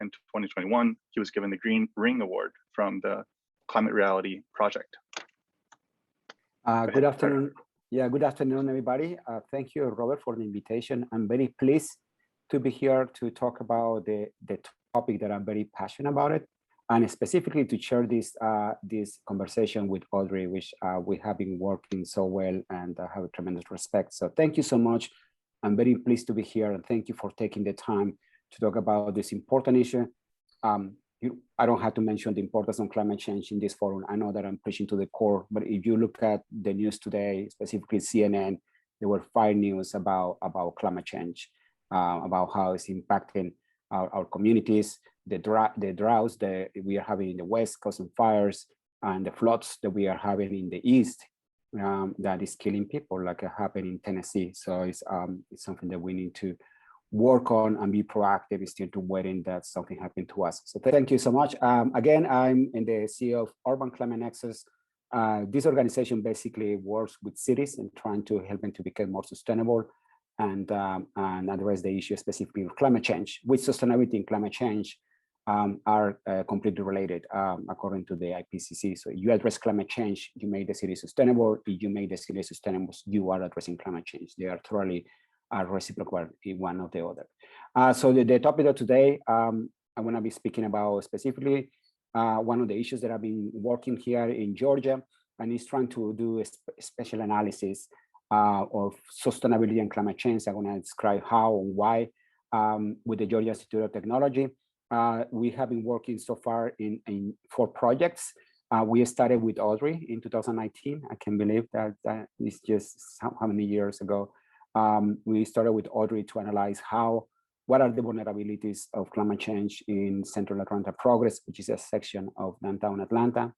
in 2021, he was given the Green Ring Award from the Climate Reality Project. Good afternoon. Yeah, good afternoon, everybody. Thank you, Robert, for the invitation. I'm very pleased to be here to talk about the topic that I'm very passionate about it, and specifically to share this conversation with Audrey, which we have been working so well and have a tremendous respect. So thank you so much. I'm very pleased to be here, and thank you for taking the time to talk about this important issue. I don't have to mention the importance of climate change in this forum. I know that I'm preaching to the core, but if you look at the news today, specifically CNN, there were 5 news about climate change, about how it's impacting our communities, the droughts that we are having in the West causing fires, and the floods that we are having in the East that is killing people, like happened in Tennessee. So it's something that we need to work on and be proactive instead of waiting that something happened to us. So thank you so much. Again, I'm in the CEO of Urban Climate Nexus. This organization basically works with cities and trying to help them to become more sustainable and address the issue specifically of climate change, which sustainability and climate change are completely related according to the IPCC. So you address climate change, you make the city sustainable. If you make the city sustainable, you are addressing climate change. They are thoroughly reciprocal in one or the other. So the topic of today, I'm going to be speaking about specifically one of the issues that I've been working here in Georgia, and is trying to do a special analysis of sustainability and climate change. I'm going to describe how and why with the Georgia Institute of Technology. We have been working so far in 4 projects. We started with Audrey in 2019. I can't believe that is just how many years ago. We started with Audrey to analyze what are the vulnerabilities of climate change in Central Atlanta Progress, which is a section of downtown Atlanta.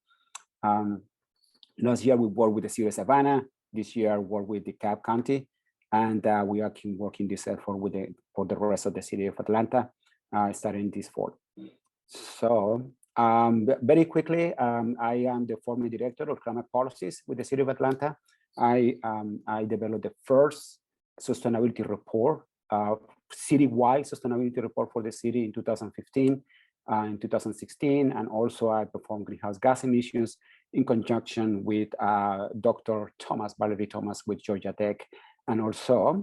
Last year, we worked with the city of Savannah. This year, worked with DeKalb County. And we are working this effort for the rest of the city of Atlanta, starting this fall. So very quickly, I am the former director of climate policies with the city of Atlanta. I developed the first sustainability report, citywide sustainability report for the city in 2015, in 2016, and also I performed greenhouse gas emissions in conjunction with Dr. Valerie Thomas with Georgia Tech, and also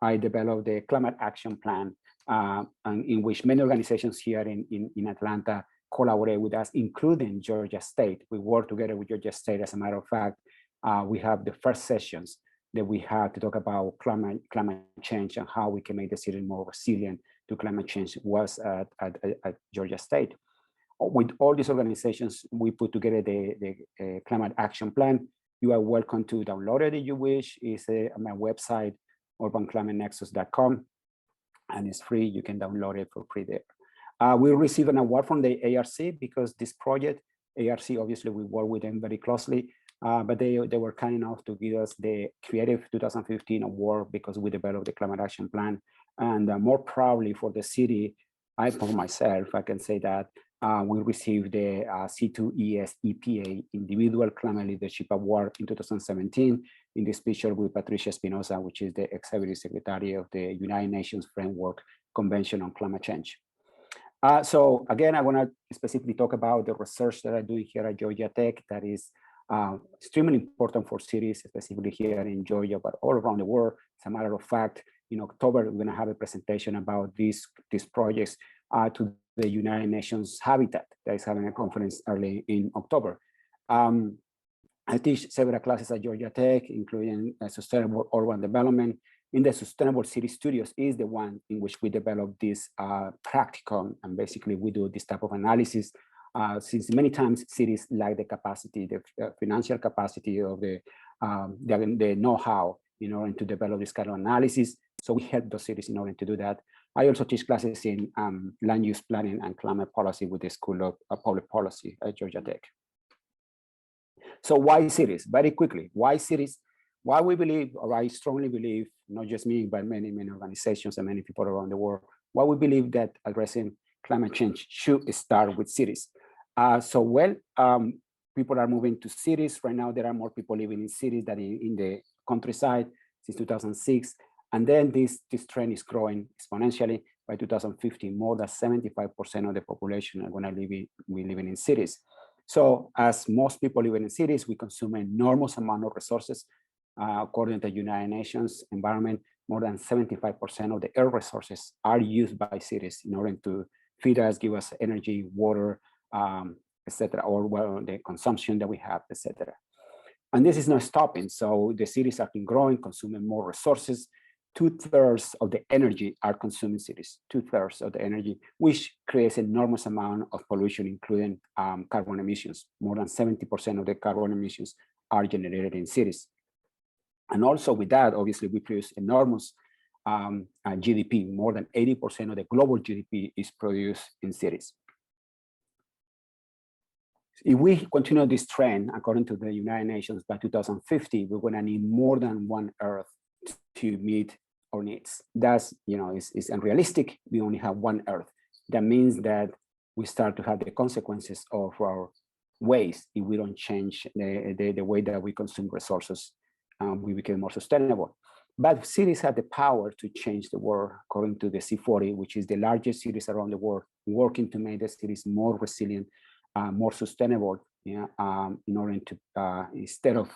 I developed the climate action plan, and in which many organizations here in Atlanta collaborate with us, including Georgia State. We work together with Georgia State. As a matter of fact, we have the first sessions that we had to talk about climate change and how we can make the city more resilient to climate change was at Georgia State. With all these organizations, we put together the climate action plan. You are welcome to download it if you wish. It's on my website, urbanclimatenexus.com, and it's free. You can download it for free there. We received an award from the ARC because this project, ARC, obviously we work with them very closely. But they were kind enough to give us the Creative 2015 award because we developed the climate action plan. And more proudly for the city, for myself, I can say that we received the C2ES EPA Individual Climate Leadership Award in 2017 in this picture with Patricia Espinosa, which is the Executive Secretary of the United Nations Framework Convention on Climate Change. So again, I want to specifically talk about the research that I'm doing here at Georgia Tech that is extremely important for cities, specifically here in Georgia, but all around the world. As a matter of fact, in October, we're going to have a presentation about these projects to the United Nations Habitat that is having a conference early in October. I teach several classes at Georgia Tech, including sustainable urban development. In the Sustainable City Studios is the one in which we develop this practicum, and basically we do this type of analysis. Since many times cities lack the capacity, the financial capacity of the know-how in order to develop this kind of analysis. So we help those cities in order to do that. I also teach classes in land use planning and climate policy with the School of Public Policy at Georgia Tech. So why cities? Very quickly, why cities? Why we believe, or I strongly believe, not just me, but many organizations and many people around the world, why we believe that addressing climate change should start with cities. People are moving to cities. Right now, there are more people living in cities than in the countryside since 2006. And then this trend is growing exponentially. by 2050, more than 75% of the population are going to be living in cities. So as most people living in cities, we consume an enormous amount of resources. According to the United Nations environment, more than 75% of the air resources are used by cities in order to feed us, give us energy, water, etc., or well, the consumption that we have, etc. And this is not stopping. So the cities have been growing, consuming more resources. 2/3 of the energy are consumed in cities, 2/3 of the energy, which creates an enormous amount of pollution, including carbon emissions. More than 70% of the carbon emissions are generated in cities. And also with that, obviously, we produce enormous GDP. More than 80% of the global GDP is produced in cities. If we continue this trend, according to the United Nations, by 2050, we're going to need more than one Earth to meet our needs. That's, is unrealistic. We only have one Earth. That means that we start to have the consequences of our ways if we don't change the way that we consume resources. We become more sustainable. But cities have the power to change the world, according to the C40, which is the largest cities around the world, working to make the cities more resilient, more sustainable, in order to, instead of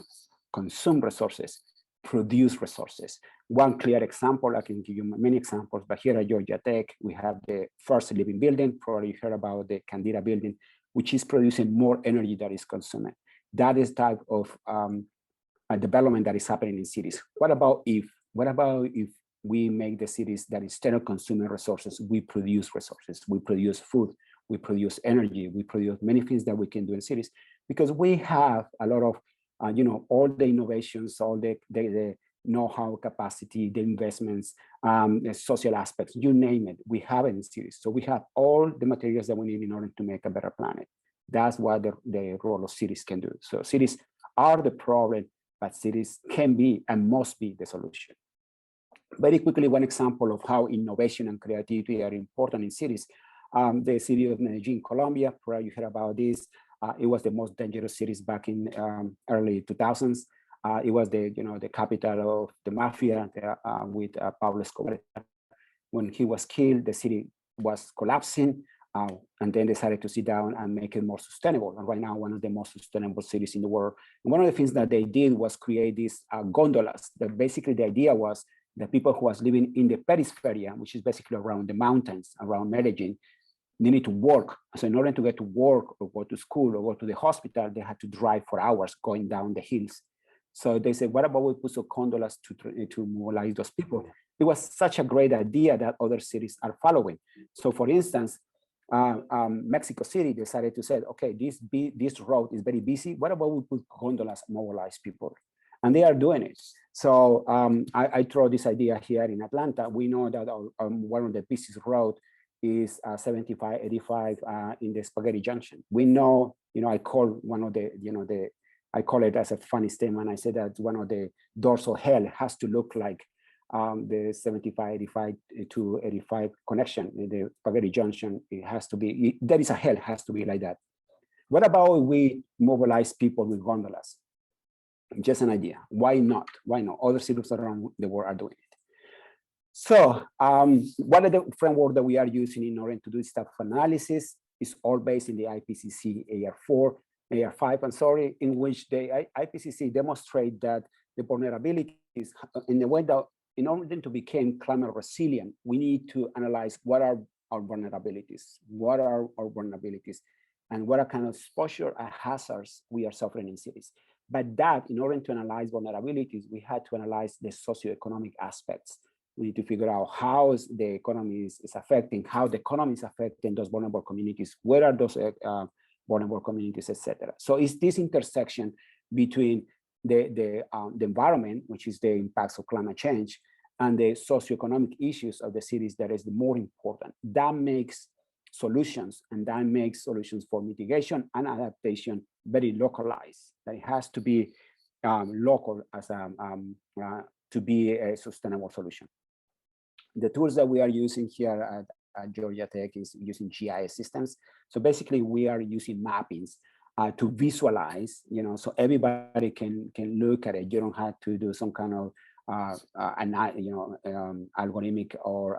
consume resources, produce resources. One clear example, I can give you many examples, but here at Georgia Tech, we have the first living building. Probably you heard about the Candida building, which is producing more energy than is consuming. That is type of development that is happening in cities. What about if we make the cities that instead of consuming resources, we produce resources, we produce food, we produce energy, we produce many things that we can do in cities, because we have a lot of, all the innovations, all the know-how, capacity, the investments, the social aspects, you name it, we have it in cities. So we have all the materials that we need in order to make a better planet. That's what the role of cities can do. So cities are the problem, but cities can be and must be the solution. Very quickly, one example of how innovation and creativity are important in cities. The city of Medellin, Colombia, probably you heard about this. It was the most dangerous cities back in early 2000s. It was the capital of the mafia with Pablo Escobar. When he was killed, the city was collapsing, and then decided to sit down and make it more sustainable. And right now, one of the most sustainable cities in the world. And one of the things that they did was create these gondolas. That basically the idea was that people who was living in the periferia, which is basically around the mountains, around Medellin, they need to work. So in order to get to work or go to school or go to the hospital, they had to drive for hours going down the hills. So they said, what about we put some gondolas to mobilize those people? It was such a great idea that other cities are following. So for instance, Mexico City decided to say, okay, this road is very busy. What about we put gondolas and mobilize people? And they are doing it. So I throw this idea here in Atlanta. We know that one of the busiest roads is 75, 85 in the Spaghetti Junction. We know, I call one of the, I call it as a funny statement. I said that one of the doors of hell has to look like the 75, 85 to 85 connection in the Spaghetti Junction. It has to be, there is a hell, has to be like that. What about we mobilize people with gondolas? Just an idea. Why not? Why not? Other cities around the world are doing it. So one of the framework that we are using in order to do this type of analysis is all based in the IPCC AR5, I'm sorry, in which the IPCC demonstrate that the vulnerabilities in the way that in order to become climate resilient, we need to analyze what are our vulnerabilities, and what are kind of exposure and hazards we are suffering in cities. But that, in order to analyze vulnerabilities, we had to analyze the socioeconomic aspects. We need to figure out how the economy is affecting, how the economy is affecting those vulnerable communities, where are those vulnerable communities, etc. So it's this intersection between the environment, which is the impacts of climate change, and the socioeconomic issues of the cities that is the more important. That makes solutions, and that makes solutions for mitigation and adaptation very localized. That it has to be local as to be a sustainable solution. The tools that we are using here at Georgia Tech is using GIS systems. So basically, we are using mappings to visualize, so everybody can look at it. You don't have to do some kind of algorithmic or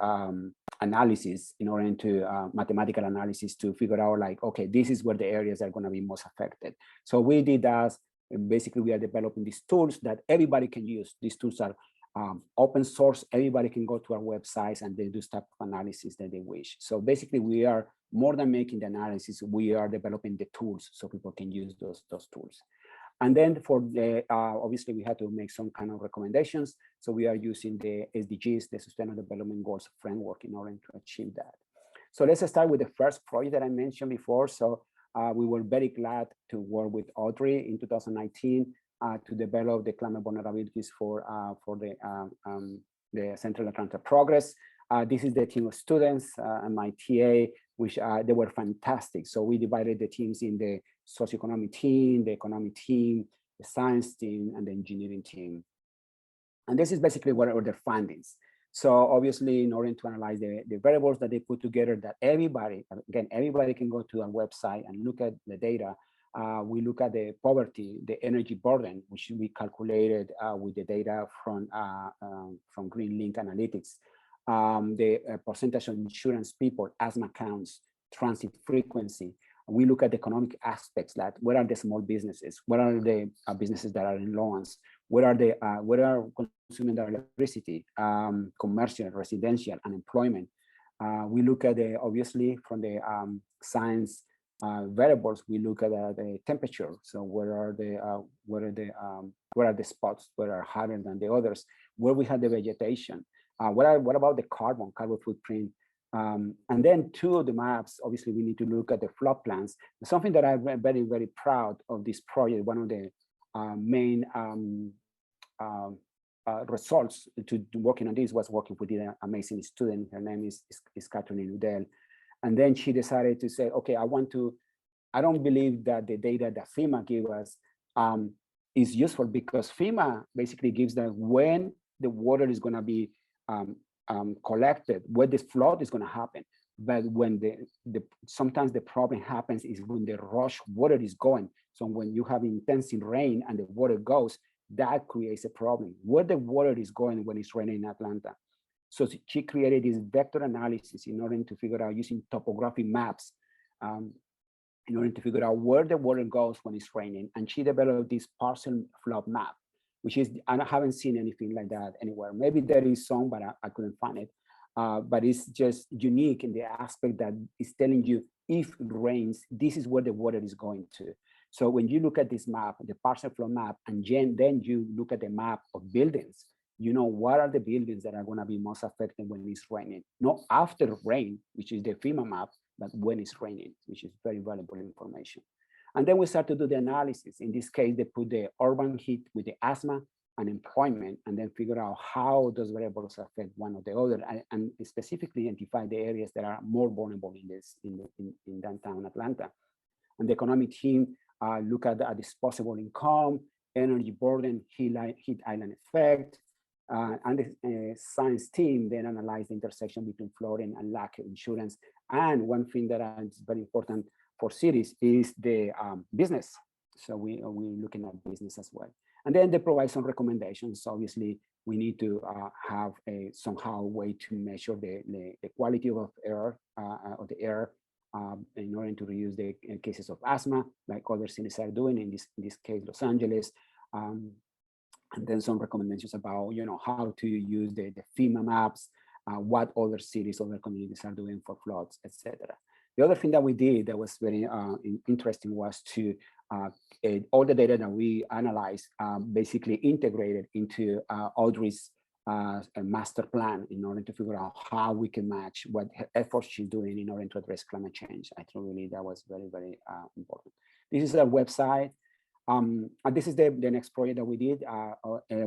analysis in order to mathematical analysis to figure out like, okay, this is where the areas are going to be most affected. So we did that. Basically, we are developing these tools that everybody can use. These tools are open source. Everybody can go to our websites and they do type of analysis that they wish. So basically, we are more than making the analysis. We are developing the tools so people can use those tools. And then for the, obviously we had to make some kind of recommendations. So we are using the SDGs, the Sustainable Development Goals framework in order to achieve that. So let's start with the first project that I mentioned before. So we were very glad to work with Audrey in 2019 to develop the climate vulnerabilities for the Central Atlanta Progress. This is the team of students and my TA, which they were fantastic. So we divided the teams in the socioeconomic team, the economic team, the science team, and the engineering team. And this is basically what are their findings. So obviously, in order to analyze the variables that they put together, that everybody, again, everybody can go to our website and look at the data. We look at the poverty, the energy burden, which we calculated with the data from Green Link Analytics, the percentage of insurance people, asthma counts, transit frequency. We look at the economic aspects, that what are the small businesses, what are the businesses that are in loans, what are consuming the electricity, commercial, residential, unemployment. We look at the, obviously from the science variables, we look at the temperature. So where are the spots where are hotter than the others, where we have the vegetation, what about the carbon footprint. And then two of the maps, obviously we need to look at the flood plans. Something that I'm very, very proud of this project, one of the main results to working on this was working with an amazing student. Her name is Catherine Udell. And then she decided to say, okay, I don't believe that the data that FEMA gave us is useful, because FEMA basically gives that when the water is gonna be collected, where the flood is going to happen. But when sometimes the problem happens is when the rush water is going. So when you have intensive rain and the water goes, that creates a problem. Where the water is going when it's raining in Atlanta. So she created this vector analysis in order to figure out, using topographic maps, in order to figure out where the water goes when it's raining. And she developed this parcel flood map, which is, I haven't seen anything like that anywhere. Maybe there is some, but I couldn't find it. But it's just unique in the aspect that it's telling you, if it rains, this is where the water is going to. So when you look at this map, the parcel flow map, and then you look at the map of buildings, you know what are the buildings that are going to be most affected when it's raining. Not after rain, which is the FEMA map, but when it's raining, which is very valuable information. And then we start to do the analysis. In this case, they put the urban heat with the asthma and employment, and then figure out how those variables affect one or the other, and specifically identify the areas that are more vulnerable in downtown Atlanta. And the economic team look at the disposable income, energy burden, heat island effect, and the science team then analyze the intersection between flooding and lack of insurance. And one thing that is very important for cities is the business. So we're looking at business as well. And then they provide some recommendations. So obviously, we need to have a somehow way to measure the quality of air, in order to reduce the cases of asthma, like other cities are doing, in this case, Los Angeles. And then some recommendations about, how to use the FEMA maps, what other cities, other communities are doing for floods, etc. The other thing that we did that was very interesting was to all the data that we analyzed basically integrated into Audrey's master plan in order to figure out how we can match what efforts she's doing in order to address climate change. I think really that was very, very important. This is our website. And this is the next project that we did.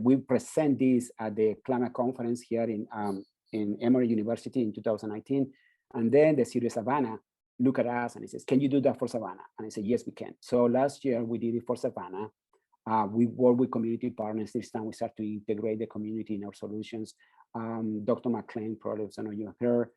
We present this at the climate conference here in Emory University in 2019. And then the city of Savannah look at us and it says, can you do that for Savannah? And I said, yes, we can. So last year we did it for Savannah. We work with community partners. This time we start to integrate the community in our solutions. Dr. McLean, probably some of you have heard.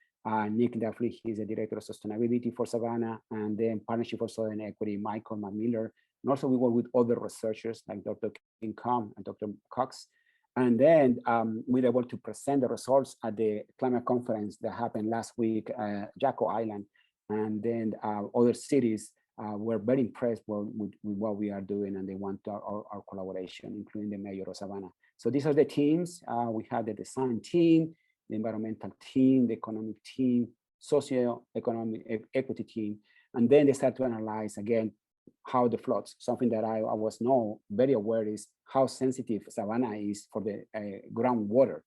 Nick Duffley, he's the director of sustainability for Savannah. And then Partnership for Southern Equity, Michael McMiller. And also we work with other researchers like Dr. King Kong and Dr. Cox. And then we were able to present the results at the climate conference that happened last week, Jaco Island. And then other cities were very impressed with what we are doing, and they want our collaboration, including the mayor of Savannah. So these are the teams. We have the design team, the environmental team, the economic team, socio-economic equity team. And then they start to analyze again how the floods, something that I was very aware is how sensitive Savannah is for the groundwater.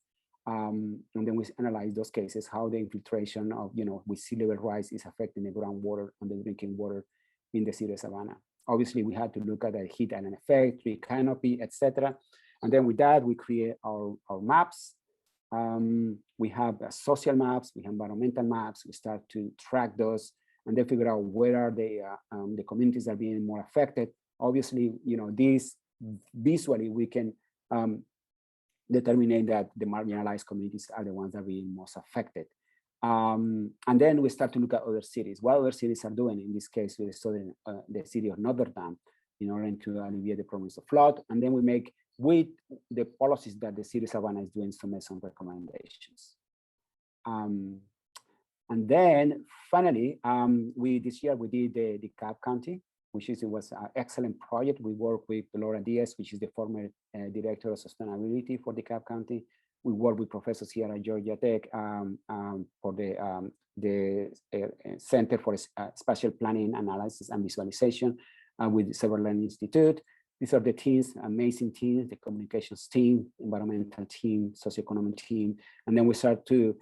And then we analyze those cases, how the infiltration of, with sea level rise is affecting the groundwater and the drinking water in the city of Savannah. Obviously, we had to look at the heat island effect, tree canopy, etc. And then with that, we create our maps. We have social maps, we have environmental maps. We start to track those and then figure out where are the communities that are being more affected. Obviously, these visually we can determine that the marginalized communities are the ones that are being most affected. And then we start to look at other cities, what other cities are doing. In this case, we studied the city of Notre Dame in order to alleviate the problems of flood. And then we make, with the policies that the city of Savannah is doing, some recommendations. And then finally, this year we did the DeKalb County, which was an excellent project. We worked with Laura Diaz, which is the former director of sustainability for DeKalb County. We work with professors here at Georgia Tech for the Center for Spatial Planning, Analysis, and Visualization with Sutherland Institute. These are the teams, amazing teams, the communications team, environmental team, socioeconomic team. And then we start to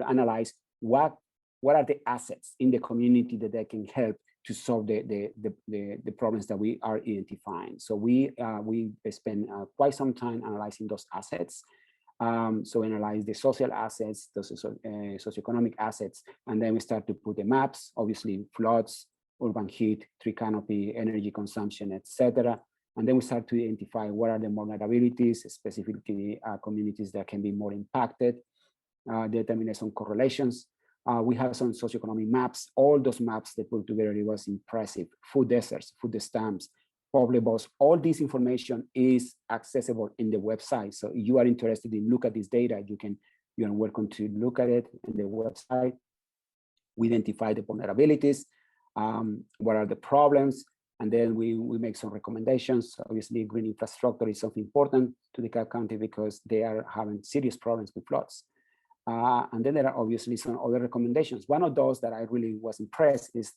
analyze what are the assets in the community that they can help to solve the problems that we are identifying. So we spend quite some time analyzing those assets. So we analyze the social assets, the socioeconomic assets, and then we start to put the maps, obviously floods, urban heat, tree canopy, energy consumption, etc. And then we start to identify what are the vulnerabilities, specifically communities that can be more impacted, determine some correlations. We have some socioeconomic maps. All those maps that put together, it was impressive. Food deserts, food stamps, poblables, all this information is accessible in the website. So if you are interested in look at this data, you are welcome to look at it in the website. We identify the vulnerabilities, what are the problems, and then we make some recommendations. Obviously, green infrastructure is something important to DeKalb County because they are having serious problems with floods. And then there are obviously some other recommendations. One of those that I really was impressed is,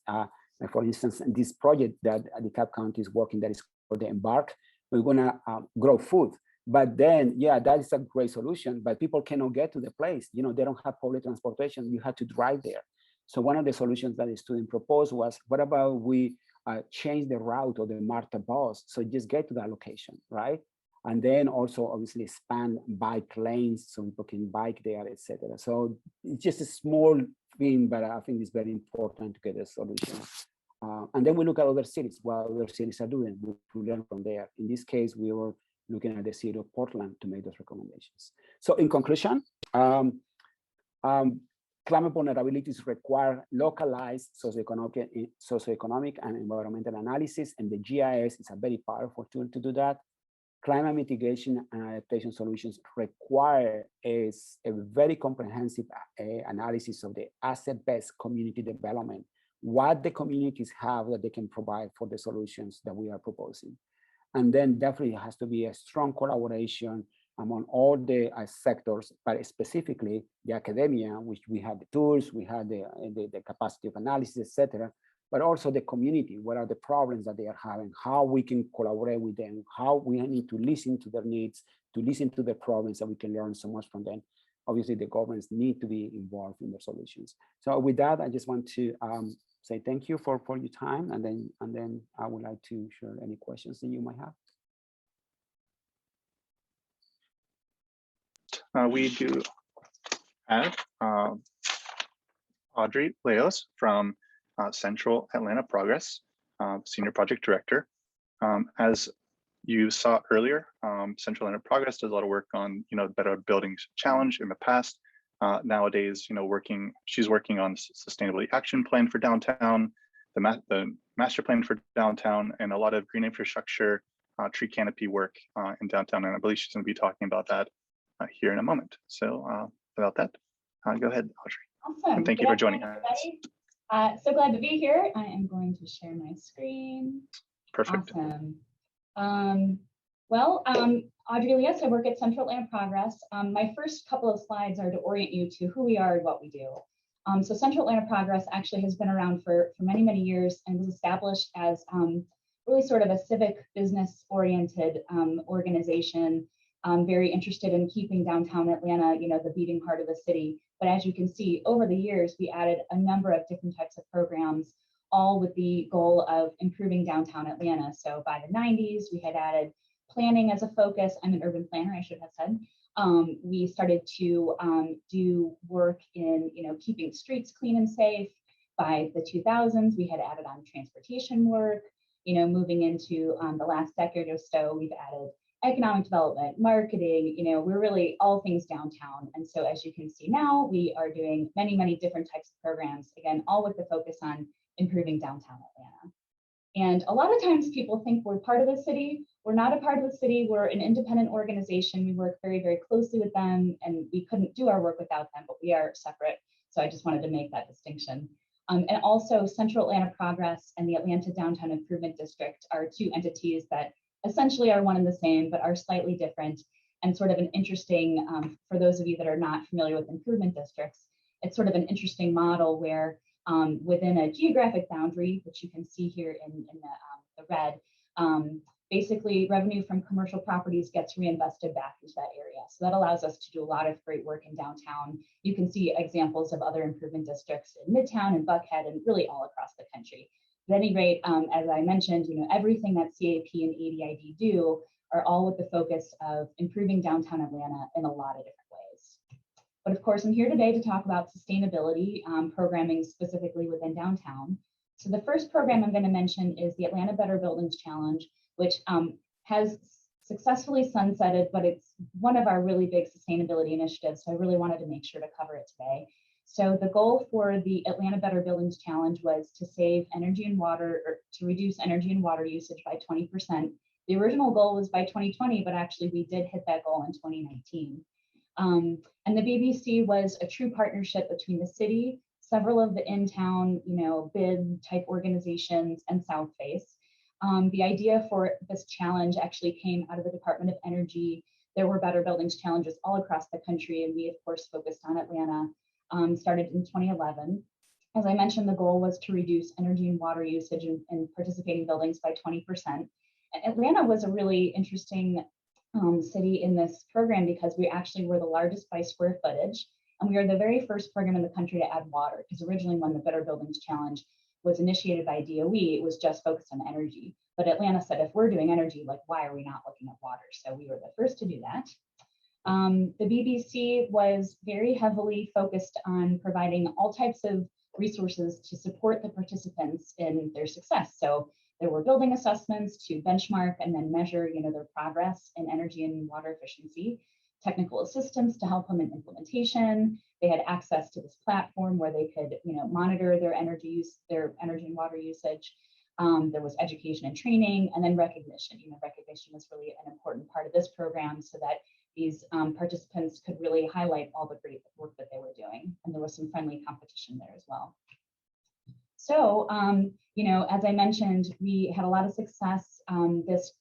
for instance, this project that DeKalb County is working that is called the Embark. We're gonna grow food. But then, yeah, that is a great solution, but people cannot get to the place. They don't have public transportation. You have to drive there. So one of the solutions that the student proposed was, what about we change the route of the MARTA bus so just get to that location, right? And then also obviously expand bike lanes so people can bike there, etc. So it's just a small thing, but I think it's very important to get a solution. And then we look at other cities, what other cities are doing, we learn from there. In this case, we were looking at the city of Portland to make those recommendations. So in conclusion, climate vulnerabilities require localized socioeconomic and environmental analysis, and the GIS is a very powerful tool to do that. Climate mitigation and adaptation solutions require a very comprehensive analysis of the asset-based community development, what the communities have that they can provide for the solutions that we are proposing. And then definitely has to be a strong collaboration among all the sectors, but specifically the academia, which we have the tools, we have the capacity of analysis, etc. But also the community, what are the problems that they are having, how we can collaborate with them, how we need to listen to their needs, to listen to their problems, and we can learn so much from them. Obviously, the governments need to be involved in their solutions. So with that, I just want to say thank you for your time, and then I would like to share any questions that you might have. We do have Audrey Leous from Central Atlanta Progress, Senior Project Director. As you saw earlier, Central Atlanta Progress does a lot of work on, Better Buildings Challenge in the past. Nowadays, she's working on Sustainability Action Plan for downtown, the Master Plan for downtown, and a lot of green infrastructure tree canopy work in downtown, and I believe she's going to be talking about that here in a moment. So without that, go ahead, Audrey. Awesome. And thank you for joining us. So glad to be here. I am going to share my screen. Perfect. Awesome. Audrey Leous, I work at Central Atlanta Progress. My first couple of slides are to orient you to who we are and what we do. So Central Atlanta Progress actually has been around for many, many years and was established as really sort of a civic business oriented organization, very interested in keeping downtown Atlanta, the beating heart of the city. But as you can see, over the years, we added a number of different types of programs, all with the goal of improving downtown Atlanta. So by the 90s, we had added planning as a focus. I'm an urban planner, I should have said. We started to do work in, keeping streets clean and safe. By the 2000s, we had added on transportation work. Moving into the last decade or so, we've added economic development, marketing, we're really all things downtown. And so as you can see now, we are doing many, many different types of programs, again, all with the focus on improving downtown Atlanta. And a lot of times people think we're part of the city. We're not a part of the city. We're an independent organization. We work very, very closely with them, and we couldn't do our work without them, but we are separate. So I just wanted to make that distinction. And also Central Atlanta Progress and the Atlanta Downtown Improvement District are two entities that essentially are one and the same, but are slightly different, and sort of an interesting, for those of you that are not familiar with improvement districts, it's sort of an interesting model where within a geographic boundary, which you can see here in the red, basically revenue from commercial properties gets reinvested back into that area. So that allows us to do a lot of great work in downtown. You can see examples of other improvement districts in Midtown and Buckhead and really all across the country. At any rate, as I mentioned, everything that CAP and ADID do are all with the focus of improving downtown Atlanta in a lot of different ways. But of course, I'm here today to talk about sustainability programming specifically within downtown. So the first program I'm going to mention is the Atlanta Better Buildings Challenge, which has successfully sunsetted, but it's one of our really big sustainability initiatives. So I really wanted to make sure to cover it today. So the goal for the Atlanta Better Buildings Challenge was to save energy and water, or to reduce energy and water usage by 20%. The original goal was by 2020, but actually we did hit that goal in 2019. And the BBC was a true partnership between the city, several of the in-town, bid type organizations, and South Face. The idea for this challenge actually came out of the Department of Energy. There were Better Buildings challenges all across the country, and we of course focused on Atlanta. Started in 2011. As I mentioned, the goal was to reduce energy and water usage in participating buildings by 20%. And Atlanta was a really interesting city in this program because we actually were the largest by square footage, and we are the very first program in the country to add water, because originally when the Better Buildings Challenge was initiated by DOE, it was just focused on energy. But Atlanta said, if we're doing energy, why are we not looking at water? So we were the first to do that. The BBC was very heavily focused on providing all types of resources to support the participants in their success. So there were building assessments to benchmark and then measure, their progress in energy and water efficiency, technical assistance to help them in implementation. They had access to this platform where they could, monitor their energy use, their energy and water usage. There was education and training, and then recognition. Recognition was really an important part of this program, so that these participants could really highlight all the great work that they were doing. And there was some friendly competition there as well. So, as I mentioned, we had a lot of success. This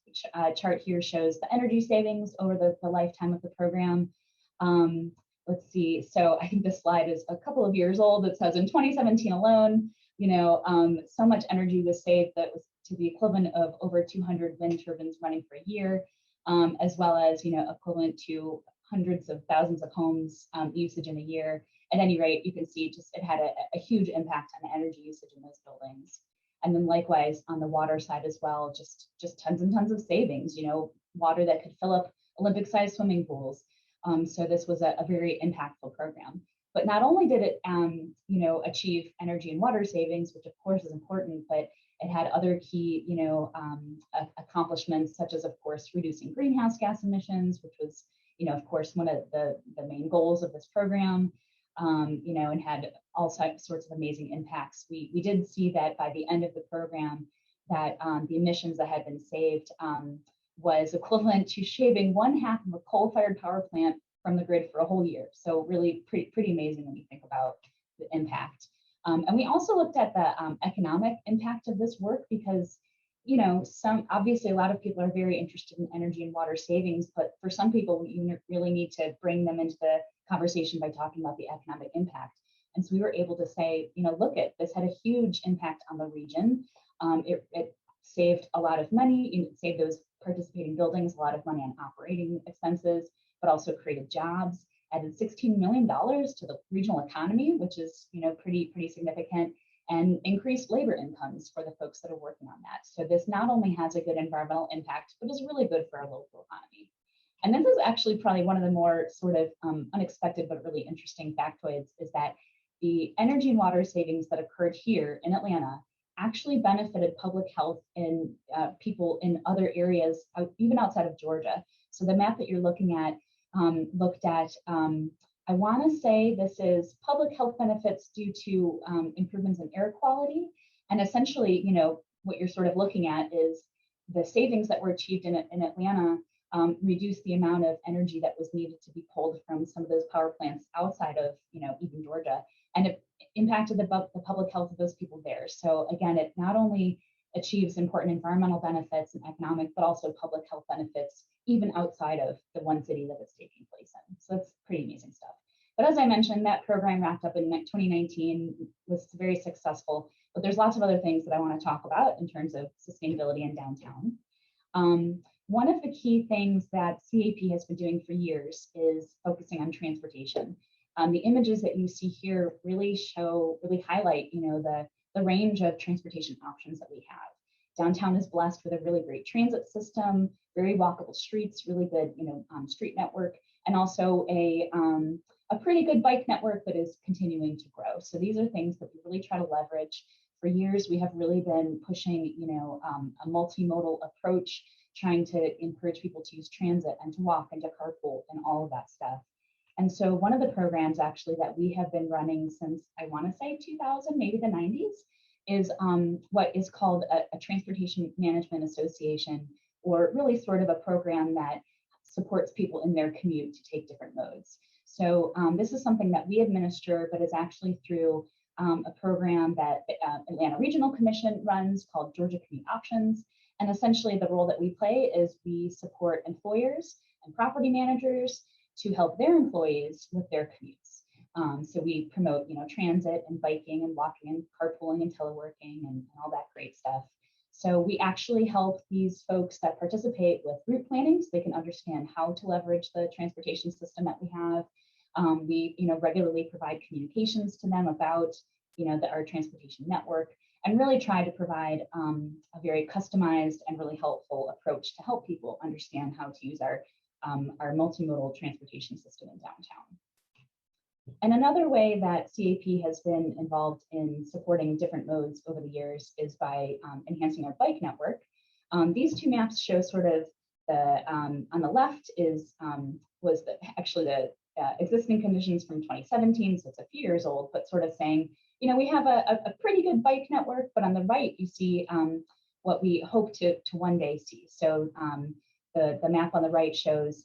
chart here shows the energy savings over the lifetime of the program. Let's see, so I think this slide is a couple of years old. It says in 2017 alone, so much energy was saved that was to the equivalent of over 200 wind turbines running for a year. As well as, equivalent to hundreds of thousands of homes usage in a year. At any rate, you can see it had a huge impact on energy usage in those buildings. And then likewise on the water side as well, just tons and tons of savings, water that could fill up Olympic-sized swimming pools. So this was a very impactful program. But not only did it, achieve energy and water savings, which of course is important, but it had other key, accomplishments, such as, of course, reducing greenhouse gas emissions, which was, of course, one of the main goals of this program, and had all sorts of amazing impacts. We did see that by the end of the program, that the emissions that had been saved was equivalent to shaving 1/2 of a coal-fired power plant from the grid for a whole year. So really pretty amazing when you think about the impact. And we also looked at the economic impact of this work because, you know, obviously a lot of people are very interested in energy and water savings, but for some people, you really need to bring them into the conversation by talking about the economic impact. And so we were able to say, you know, look, this had a huge impact on the region. It saved a lot of money, it saved those participating buildings a lot of money on operating expenses, but also created jobs, added $16 million to the regional economy, which is, you know, pretty significant, and increased labor incomes for the folks that are working on that. So this not only has a good environmental impact, but is really good for our local economy. And this is actually probably one of the more sort of unexpected but really interesting factoids, is that the energy and water savings that occurred here in Atlanta actually benefited public health in people in other areas, even outside of Georgia. So the map that you're looking at looked at, I want to say this is public health benefits due to improvements in air quality. And essentially, you know, what you're sort of looking at is the savings that were achieved in Atlanta reduced the amount of energy that was needed to be pulled from some of those power plants outside of, you know, even Georgia. And it impacted the public health of those people there. So again, it not only achieves important environmental benefits and economic, but also public health benefits, even outside of the one city that it's taking place in. So it's pretty amazing stuff. But as I mentioned, that program wrapped up in 2019, was very successful, but there's lots of other things that I want to talk about in terms of sustainability in downtown. One of the key things that CAP has been doing for years is focusing on transportation. The images that you see here really highlight, you know, the range of transportation options that we have. Downtown is blessed with a really great transit system, very walkable streets, really good, you know, street network, and also a pretty good bike network that is continuing to grow. So these are things that we really try to leverage. For years, we have really been pushing, you know, a multimodal approach, trying to encourage people to use transit and to walk and to carpool and all of that stuff. And so one of the programs actually that we have been running since, I want to say 2000, maybe the 90s, is what is called a Transportation Management Association, or really sort of a program that supports people in their commute to take different modes. So this is something that we administer, but it's actually through a program that Atlanta Regional Commission runs called Georgia Commute Options. And essentially the role that we play is we support employers and property managers to help their employees with their commutes. So we promote, you know, transit and biking and walking and carpooling and teleworking and all that great stuff. So we actually help these folks that participate with route planning so they can understand how to leverage the transportation system that we have. We, you know, regularly provide communications to them about, you know, our transportation network, and really try to provide a very customized and really helpful approach to help people understand how to use our multimodal transportation system in downtown. And another way that CAP has been involved in supporting different modes over the years is by enhancing our bike network. These two maps show sort of the, on the left is, was actually the existing conditions from 2017, so it's a few years old, but sort of saying, you know, we have a pretty good bike network, but on the right, you see what we hope to one day see. So the map on the right shows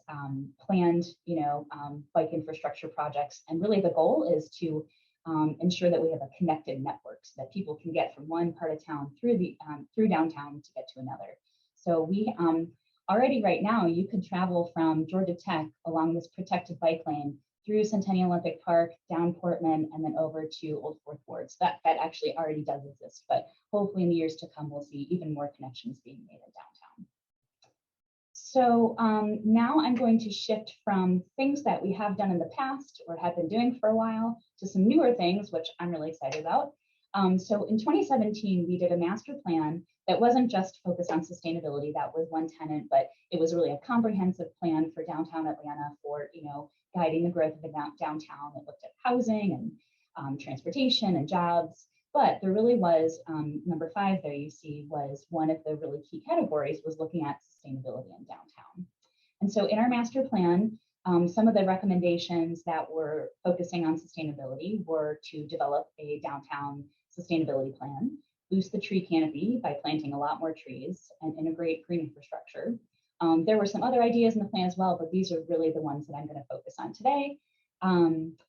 planned, you know, bike infrastructure projects. And really the goal is to ensure that we have a connected network so that people can get from one part of town through downtown to get to another. So we already right now, you could travel from Georgia Tech along this protected bike lane through Centennial Olympic Park, down Portman, and then over to Old Fourth Ward. So that actually already does exist, but hopefully in the years to come, we'll see even more connections being made in downtown. So now I'm going to shift from things that we have done in the past or have been doing for a while to some newer things, which I'm really excited about. So in 2017, we did a master plan that wasn't just focused on sustainability. That was one tenet, but it was really a comprehensive plan for downtown Atlanta for, you know, guiding the growth of the downtown. It looked at housing and transportation and jobs. But there really was, number 5 there you see was one of the really key categories was looking at sustainability in downtown. And so in our master plan, some of the recommendations that were focusing on sustainability were to develop a downtown sustainability plan, boost the tree canopy by planting a lot more trees, and integrate green infrastructure, There were some other ideas in the plan as well, but these are really the ones that I'm going to focus on today.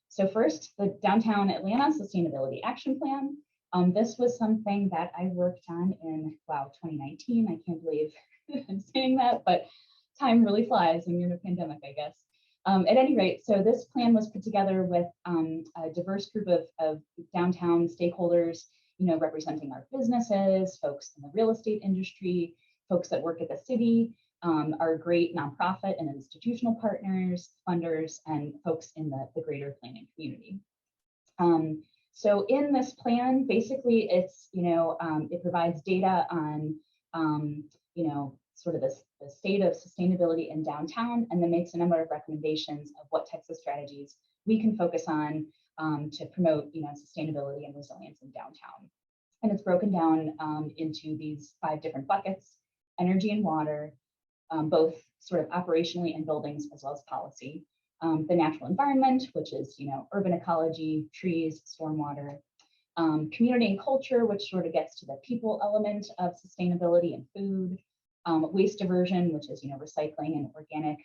So first, the Downtown Atlanta Sustainability Action Plan. This was something that I worked on in, wow, 2019. I can't believe I'm saying that, but time really flies when you're in a pandemic, I guess. At any rate, so this plan was put together with a diverse group of downtown stakeholders, representing our businesses, folks in the real estate industry, folks that work at the city, our great nonprofit and institutional partners, funders, and folks in the greater planning community. So in this plan, basically, it's it provides data on sort of the state of sustainability in downtown, and then makes a number of recommendations of what types of strategies we can focus on to promote sustainability and resilience in downtown. And it's broken down into these 5 different buckets: energy and water, both sort of operationally in buildings as well as policy. The natural environment, which is urban ecology, trees, stormwater. Community and culture, which sort of gets to the people element of sustainability and food. Waste diversion, which is recycling and organic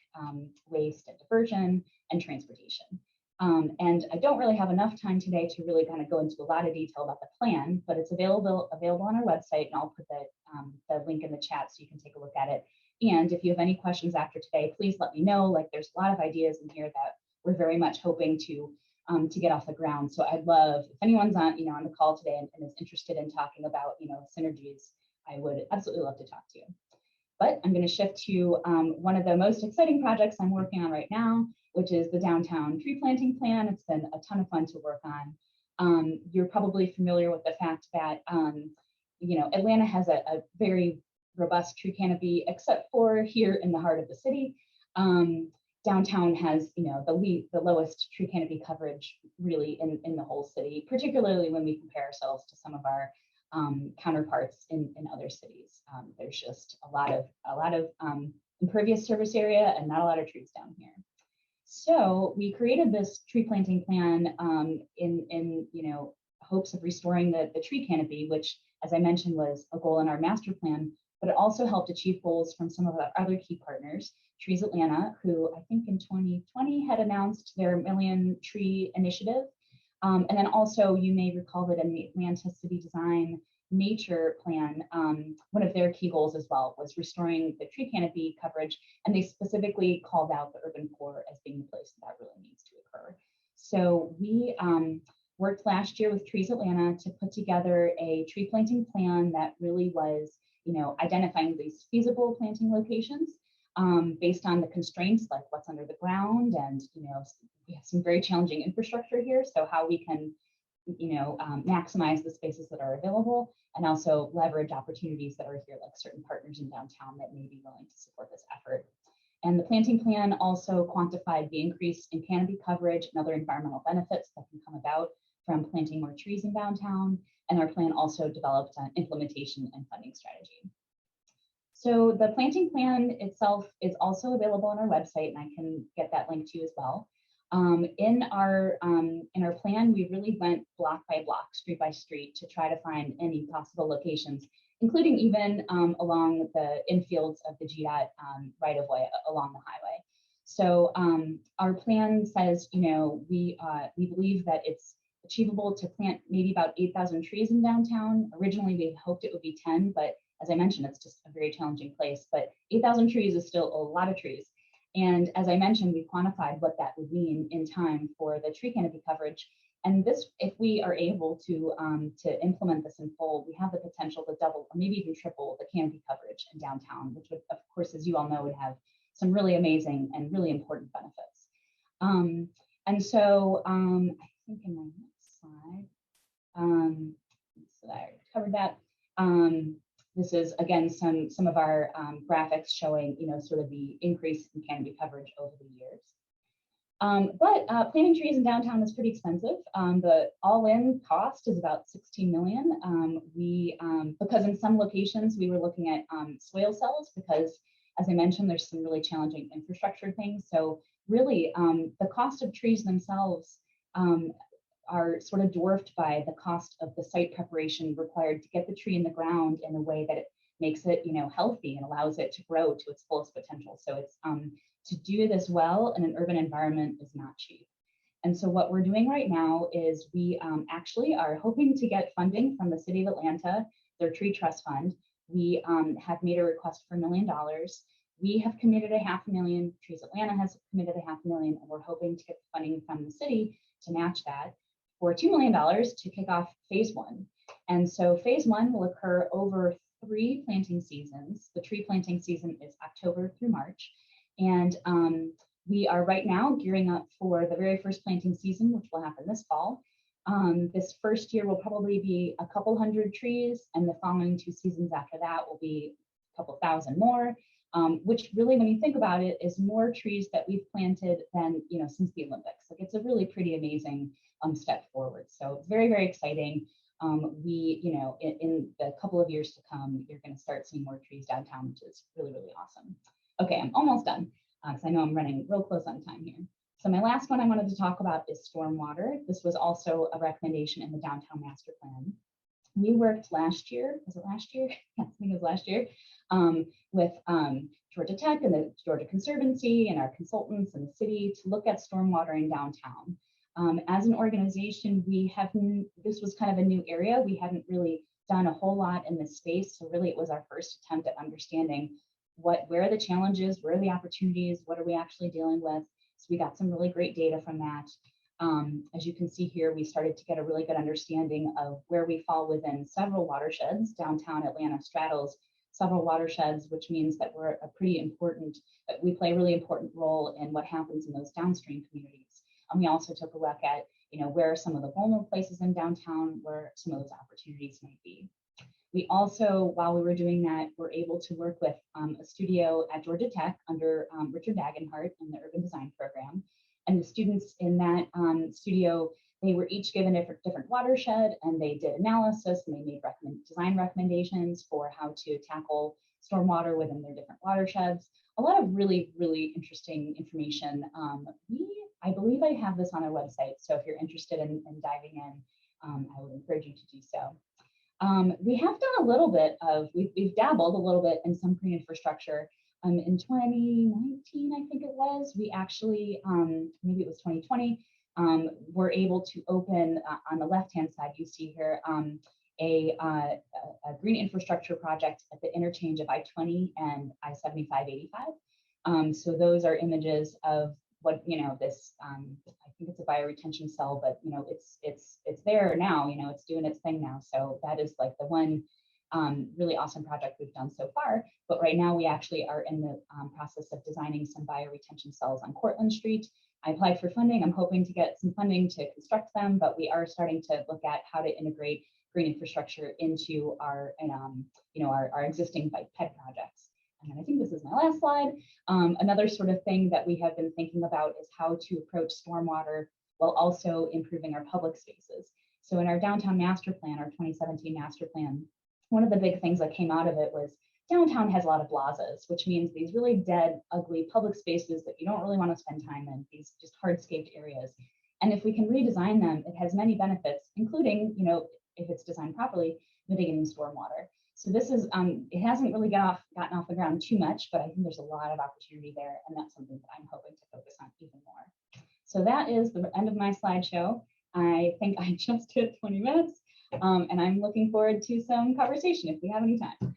waste and diversion, and transportation. And I don't really have enough time today to really kind of go into a lot of detail about the plan, but it's available on our website, and I'll put the link in the chat so you can take a look at it. And if you have any questions after today, please let me know. Like, there's a lot of ideas in here that we're very much hoping to get off the ground. So I'd love, if anyone's on on the call today and is interested in talking about synergies, I would absolutely love to talk to you. But I'm going to shift to one of the most exciting projects I'm working on right now, which is the Downtown Tree Planting Plan. It's been a ton of fun to work on. You're probably familiar with the fact that Atlanta has a very robust tree canopy, except for here in the heart of the city. Downtown has the lowest tree canopy coverage really in the whole city, particularly when we compare ourselves to some of our counterparts in other cities. There's just a lot of impervious surface area and not a lot of trees down here. So we created this tree planting plan in hopes of restoring the tree canopy, which, as I mentioned, was a goal in our master plan, but it also helped achieve goals from some of our other key partners, Trees Atlanta, who I think in 2020 had announced their Million Tree Initiative. And then also, you may recall that in the Atlanta City Design Nature Plan, one of their key goals as well was restoring the tree canopy coverage, and they specifically called out the urban core as being the place that really needs to occur. So we worked last year with Trees Atlanta to put together a tree planting plan that really was, identifying these feasible planting locations based on the constraints, like what's under the ground, and we have some very challenging infrastructure here, so how we can maximize the spaces that are available, and also leverage opportunities that are here, like certain partners in downtown that may be willing to support this effort. And the planting plan also quantified the increase in canopy coverage and other environmental benefits that can come about from planting more trees in downtown. And our plan also developed an implementation and funding strategy. So the planting plan itself is also available on our website, and I can get that link to you as well. In our plan, we really went block by block, street by street, to try to find any possible locations, including even along the infields of the GDOT right of way along the highway. So our plan says, we believe that it's achievable to plant maybe about 8,000 trees in downtown. Originally, we hoped it would be 10, but as I mentioned, it's just a very challenging place. But 8,000 trees is still a lot of trees. And as I mentioned, we quantified what that would mean in time for the tree canopy coverage. And this, if we are able to implement this in full, we have the potential to double or maybe even triple the canopy coverage in downtown, which would, of course, as you all know, would have some really amazing and really important benefits. And so I think in my next slide, so I covered that. This is, again, some of our graphics showing, sort of the increase in canopy coverage over the years. But planting trees in downtown is pretty expensive. The all-in cost is about $16 million. Because in some locations we were looking at soil cells, because as I mentioned, there's some really challenging infrastructure things. So really, the cost of trees themselves are sort of dwarfed by the cost of the site preparation required to get the tree in the ground in a way that it makes it, healthy and allows it to grow to its fullest potential. So it's to do this well in an urban environment is not cheap. And so what we're doing right now is we actually are hoping to get funding from the City of Atlanta, their Tree Trust Fund. We have made a request for $1 million. We have committed $500,000. Trees Atlanta has committed $500,000, and we're hoping to get funding from the city to match that for $2 million to kick off phase 1. And so phase 1 will occur over 3 planting seasons. The tree planting season is October through March. And we are right now gearing up for the very first planting season, which will happen this fall. This first year will probably be a couple hundred trees, and the following 2 seasons after that will be a couple thousand more, which really, when you think about it, is more trees that we've planted than, since the Olympics. Like, it's a really pretty amazing step forward. So it's very, very exciting. We, in the couple of years to come, you're going to start seeing more trees downtown, which is really, really awesome. Okay, I'm almost done because I know I'm running real close on time here. So my last one I wanted to talk about is stormwater. This was also a recommendation in the downtown master plan. We worked last year, was it last year? I think it was last year, with Georgia Tech and the Georgia Conservancy and our consultants and the city to look at stormwater in downtown. As an organization, this was kind of a new area. We hadn't really done a whole lot in this space. So really it was our first attempt at understanding where are the challenges, where are the opportunities, what are we actually dealing with? So we got some really great data from that. As you can see here, we started to get a really good understanding of where we fall within several watersheds. Downtown Atlanta straddles several watersheds, which means that we play a really important role in what happens in those downstream communities. And we also took a look at, where are some of the vulnerable places in downtown, where some of those opportunities might be. We also, while we were doing that, were able to work with a studio at Georgia Tech under Richard Dagenhart in the urban design program. And the students in that studio, they were each given a different watershed, and they did analysis, and they made design recommendations for how to tackle stormwater within their different watersheds. A lot of really, really interesting information. I believe I have this on our website, so if you're interested in diving in, I would encourage you to do so. We have done a little bit of, we've dabbled a little bit in some green infrastructure. In 2019, I think it was, we actually, maybe it was 2020, were able to open on the left-hand side, you see here, a green infrastructure project at the interchange of I-20 and I-75/85. So those are images of what, this, I think it's a bioretention cell, but, it's there now, it's doing its thing now. So that is like the one really awesome project we've done so far. But right now we actually are in the process of designing some bioretention cells on Cortlandt Street. I applied for funding. I'm hoping to get some funding to construct them, but we are starting to look at how to integrate green infrastructure into our existing bike ped projects. And then I think this is my last slide. Another sort of thing that we have been thinking about is how to approach stormwater while also improving our public spaces. So in our downtown master plan, our 2017 master plan, one of the big things that came out of it was downtown has a lot of plazas, which means these really dead, ugly public spaces that you don't really want to spend time in, these just hardscaped areas. And if we can redesign them, it has many benefits, including, if it's designed properly, mitigating stormwater. So this is, it hasn't really gotten off the ground too much, but I think there's a lot of opportunity there, and that's something that I'm hoping to focus on even more. So that is the end of my slideshow. I think I just hit 20 minutes, and I'm looking forward to some conversation if we have any time.